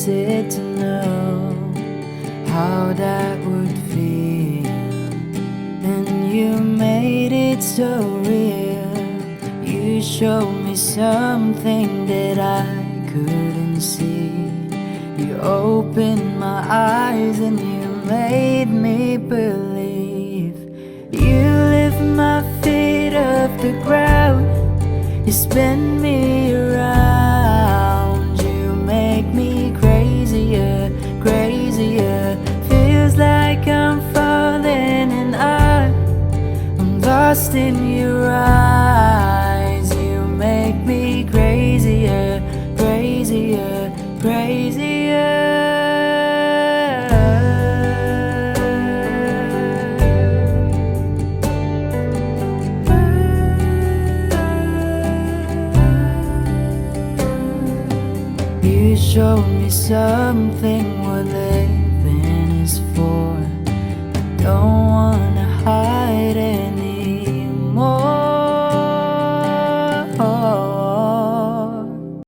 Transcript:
wanted to know how that would feel, and you made it so real. You showed me something that I couldn't see. You opened my eyes and you made me believe. You lift my feet off the ground, you spin me around. You make me crazier, crazier. Feels like I'm falling and I'm lost in your eyes. You make me crazier, crazier, crazier. You showed me something